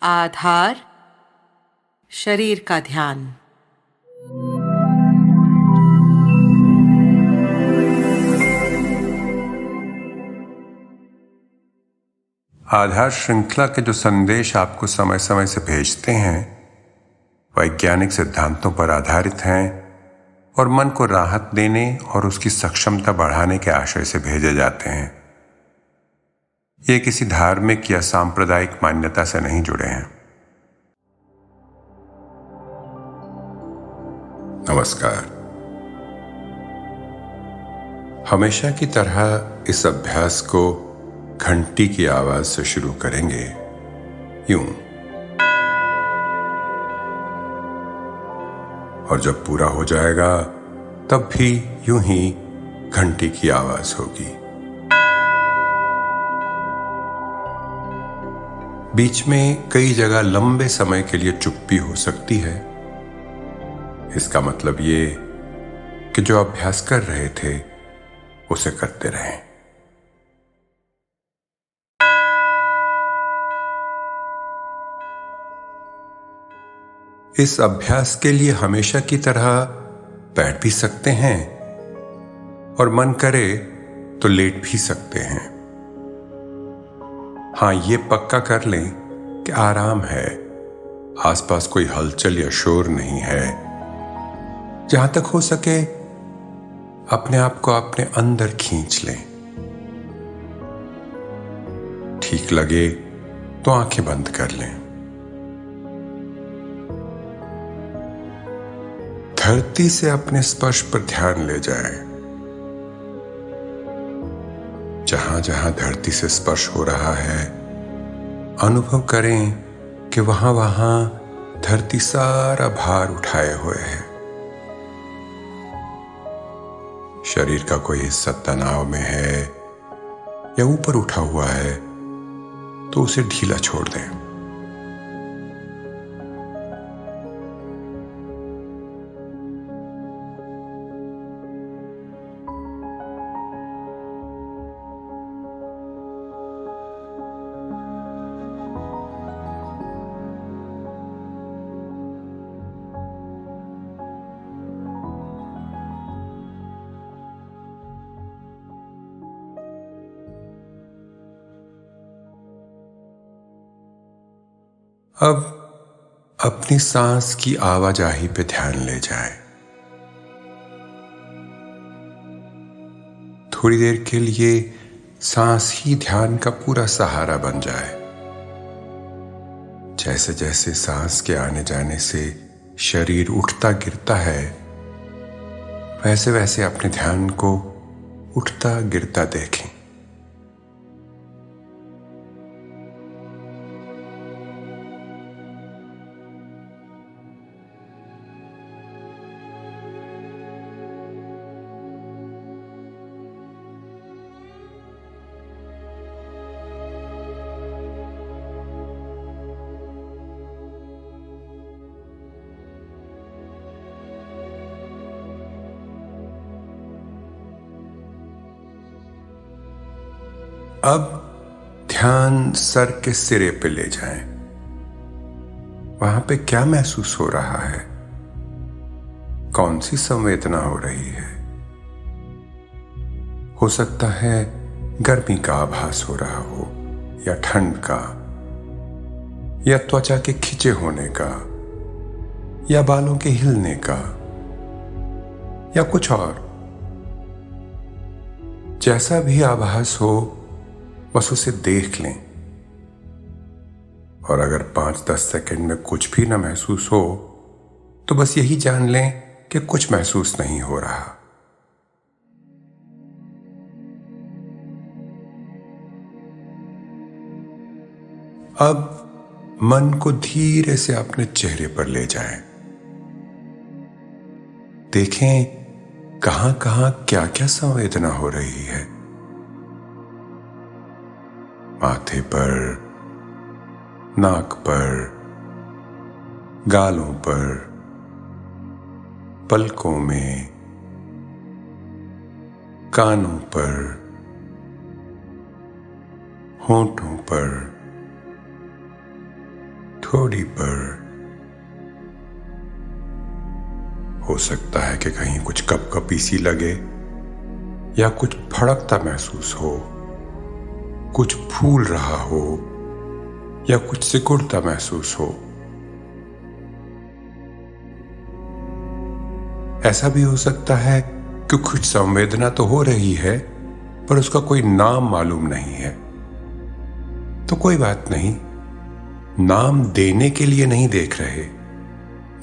आधार शरीर का ध्यान। आधार श्रृंखला के जो संदेश आपको समय समय से भेजते हैं वैज्ञानिक सिद्धांतों पर आधारित हैं और मन को राहत देने और उसकी सक्षमता बढ़ाने के आशय से भेजे जाते हैं। ये किसी धार्मिक या सांप्रदायिक मान्यता से नहीं जुड़े हैं। नमस्कार। हमेशा की तरह इस अभ्यास को घंटी की आवाज से शुरू करेंगे, यूं। और जब पूरा हो जाएगा तब भी यूं ही घंटी की आवाज होगी। बीच में कई जगह लंबे समय के लिए चुप्पी हो सकती है। इसका मतलब ये कि जो अभ्यास कर रहे थे उसे करते रहें। इस अभ्यास के लिए हमेशा की तरह बैठ भी सकते हैं और मन करे तो लेट भी सकते हैं। हां, ये पक्का कर लें कि आराम है, आसपास कोई हलचल या शोर नहीं है। जहां तक हो सके अपने आप को अपने अंदर खींच लें। ठीक लगे तो आंखें बंद कर लें। धरती से अपने स्पर्श पर ध्यान ले जाएं। जहां जहां धरती से स्पर्श हो रहा है अनुभव करें कि वहां वहां धरती सारा भार उठाए हुए है। शरीर का कोई हिस्सा तनाव में है या ऊपर उठा हुआ है तो उसे ढीला छोड़ दें। अब अपनी सांस की आवाजाही पे ध्यान ले जाएं। थोड़ी देर के लिए सांस ही ध्यान का पूरा सहारा बन जाए। जैसे जैसे सांस के आने जाने से शरीर उठता गिरता है, वैसे वैसे अपने ध्यान को उठता गिरता देखें। अब ध्यान सर के सिरे पे ले जाएं। वहां पे क्या महसूस हो रहा है? कौन सी संवेदना हो रही है? हो सकता है गर्मी का आभास हो रहा हो, या ठंड का, या त्वचा के खिंचे होने का, या बालों के हिलने का, या कुछ और। जैसा भी आभास हो बस उसे देख लें। और अगर 5-10 सेकंड में कुछ भी ना महसूस हो तो बस यही जान लें कि कुछ महसूस नहीं हो रहा। अब मन को धीरे से अपने चेहरे पर ले जाएं। देखें कहां कहां क्या क्या संवेदना हो रही है। माथे पर, नाक पर, गालों पर, पलकों में, कानों पर, होंठों पर, ठोड़ी पर। हो सकता है कि कहीं कुछ कपकपी सी लगे या कुछ फड़कता महसूस हो, कुछ फूल रहा हो या कुछ सिकुड़ता महसूस हो। ऐसा भी हो सकता है कि कुछ संवेदना तो हो रही है पर उसका कोई नाम मालूम नहीं है। तो कोई बात नहीं, नाम देने के लिए नहीं देख रहे,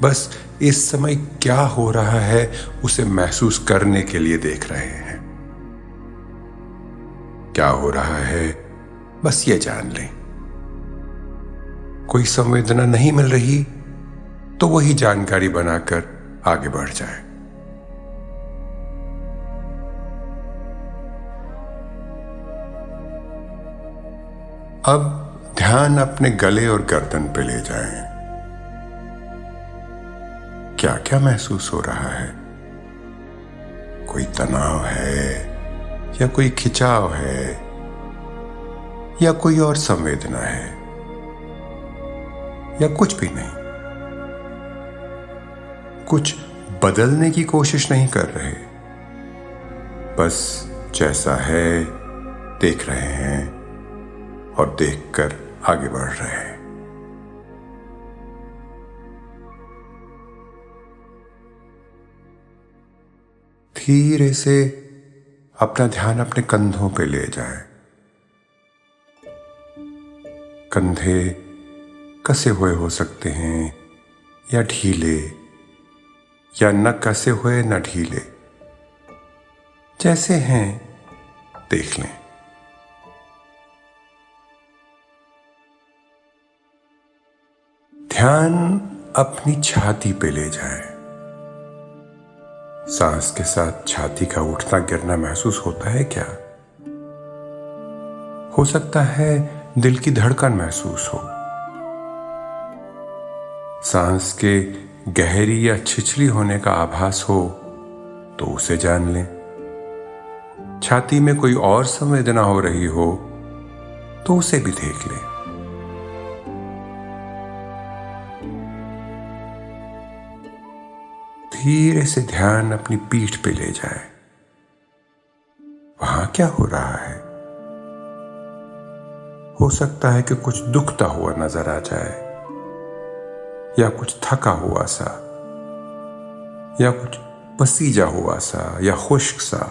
बस इस समय क्या हो रहा है उसे महसूस करने के लिए देख रहे हैं। क्या हो रहा है बस ये जान लें। कोई संवेदना नहीं मिल रही तो वही जानकारी बनाकर आगे बढ़ जाए। अब ध्यान अपने गले और गर्दन पे ले जाएं। क्या क्या महसूस हो रहा है? कोई तनाव है या कोई खिंचाव है या कोई और संवेदना है या कुछ भी नहीं? कुछ बदलने की कोशिश नहीं कर रहे, बस जैसा है देख रहे हैं और देखकर आगे बढ़ रहे हैं। धीरे से अपना ध्यान अपने कंधों पे ले जाएं। कंधे कसे हुए हो सकते हैं या ढीले, या न कसे हुए न ढीले, जैसे हैं देख लें। ध्यान अपनी छाती पे ले जाएं। सांस के साथ छाती का उठना गिरना महसूस होता है क्या? हो सकता है दिल की धड़कन महसूस हो। सांस के गहरी या छिछली होने का आभास हो तो उसे जान लें। छाती में कोई और संवेदना हो रही हो तो उसे भी देख लें। धीरे से ध्यान अपनी पीठ पे ले जाए। वहां क्या हो रहा है? हो सकता है कि कुछ दुखता हुआ नजर आ जाए, या कुछ थका हुआ सा, या कुछ पसीजा हुआ सा या खुश्क सा।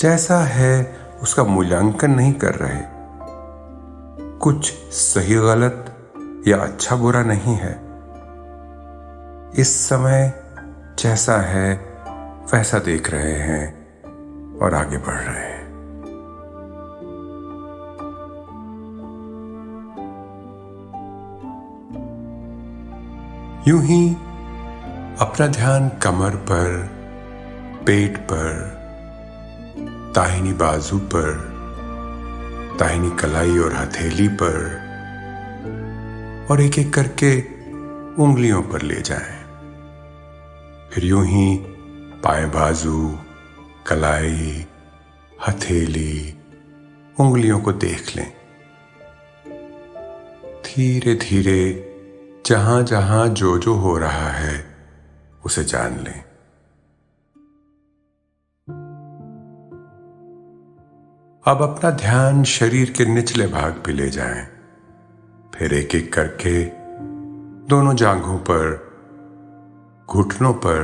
जैसा है उसका मूल्यांकन नहीं कर रहे। कुछ सही गलत या अच्छा बुरा नहीं है। इस समय जैसा है वैसा देख रहे हैं और आगे बढ़ रहे हैं। यूं ही अपना ध्यान कमर पर, पेट पर, दाहिनी बाजू पर, दाहिनी कलाई और हथेली पर और एक एक करके उंगलियों पर ले जाएं। फिर यूं ही बाएं बाजू, कलाई, हथेली, उंगलियों को देख लें। धीरे धीरे जहां जहां जो जो हो रहा है उसे जान लें। अब अपना ध्यान शरीर के निचले भाग पे ले जाएं। फिर एक एक करके दोनों जांघों पर, घुटनों पर,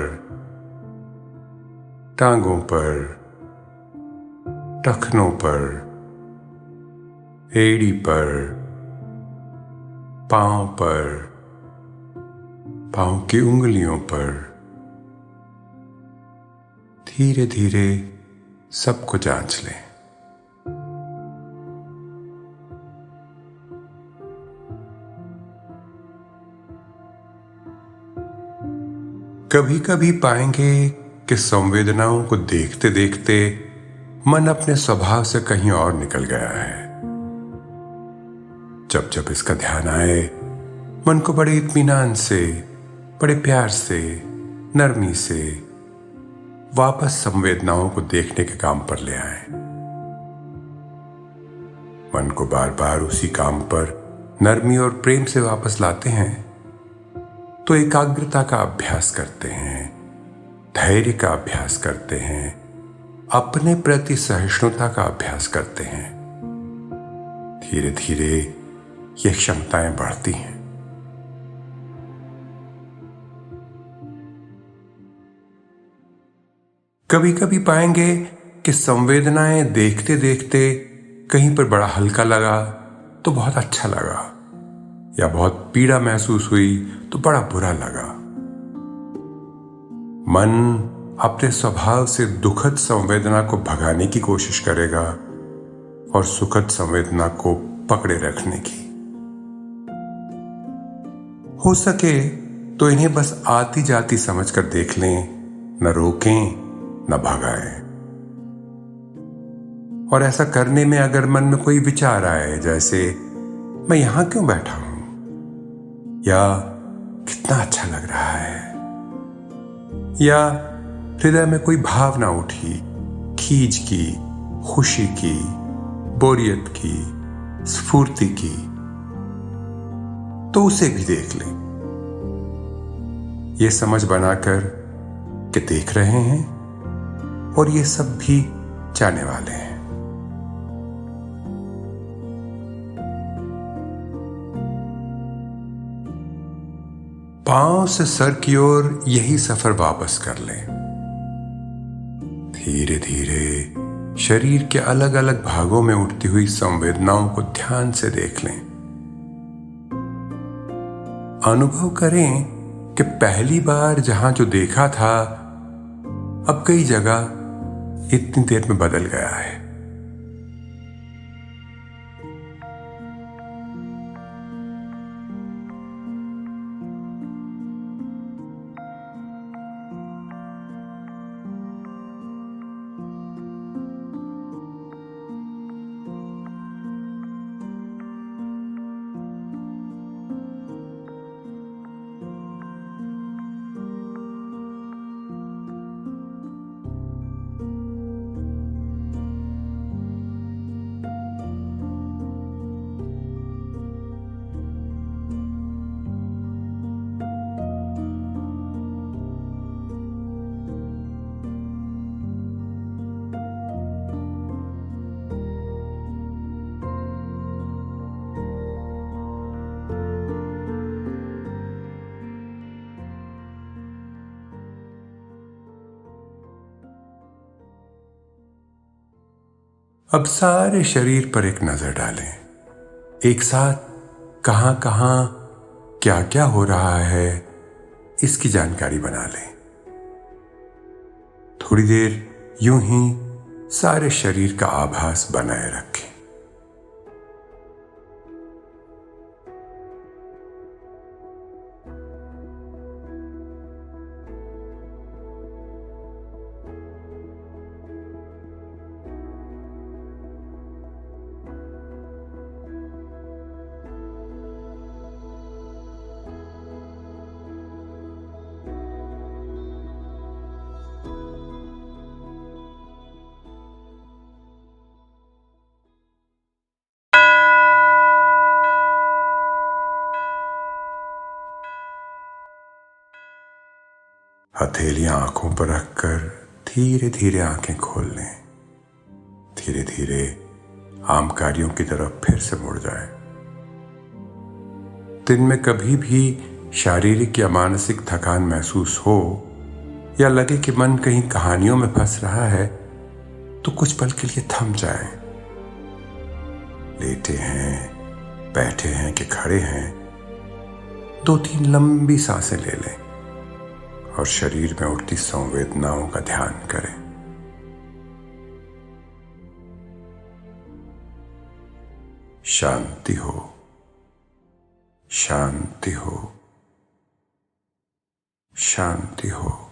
टांगों पर, टखनों पर, एड़ी पर, पांव पर, पांव की उंगलियों पर धीरे धीरे सबको जांच लें। कभी कभी पाएंगे कि संवेदनाओं को देखते देखते मन अपने स्वभाव से कहीं और निकल गया है। जब जब इसका ध्यान आए, मन को बड़े इत्मीनान से, बड़े प्यार से, नरमी से वापस संवेदनाओं को देखने के काम पर ले आए। मन को बार बार उसी काम पर नरमी और प्रेम से वापस लाते हैं तो एकाग्रता का अभ्यास करते हैं, धैर्य का अभ्यास करते हैं, अपने प्रति सहिष्णुता का अभ्यास करते हैं। धीरे धीरे ये क्षमताएं बढ़ती हैं। कभी कभी पाएंगे कि संवेदनाएं देखते देखते कहीं पर बड़ा हल्का लगा तो बहुत अच्छा लगा, या बहुत पीड़ा महसूस हुई तो बड़ा बुरा लगा। मन अपने स्वभाव से दुखद संवेदना को भगाने की कोशिश करेगा और सुखद संवेदना को पकड़े रखने की। हो सके तो इन्हें बस आती जाती समझकर देख लें, न रोकें न भगाएं। और ऐसा करने में अगर मन में कोई विचार आए, जैसे मैं यहां क्यों बैठा हूं, या कितना अच्छा लग रहा है, या हृदय में कोई भावना उठी, खींच की, खुशी की, बोरियत की, स्फूर्ति की, तो उसे भी देख लें। ये समझ बनाकर कि देख रहे हैं और ये सब भी जाने वाले हैं। पांव से सर की ओर यही सफर वापस कर लें। धीरे धीरे शरीर के अलग अलग भागों में उठती हुई संवेदनाओं को ध्यान से देख लें। अनुभव करें कि पहली बार जहां जो देखा था अब कई जगह इतनी देर में बदल गया है। अब सारे शरीर पर एक नजर डालें। एक साथ कहां कहां क्या क्या हो रहा है इसकी जानकारी बना लें। थोड़ी देर यूं ही सारे शरीर का आभास बनाए रखें। हथेलियां आंखों पर रखकर धीरे धीरे आंखें खोल लें। धीरे धीरे आम कार्यों की तरफ फिर से मुड़ जाएं। दिन में कभी भी शारीरिक या मानसिक थकान महसूस हो या लगे कि मन कहीं कहानियों में फंस रहा है तो कुछ पल के लिए थम जाएं। लेटे हैं, बैठे हैं कि खड़े हैं, 2-3 लंबी सांसें ले लें और शरीर में उठती संवेदनाओं का ध्यान करें। शांति हो, शांति हो, शांति हो।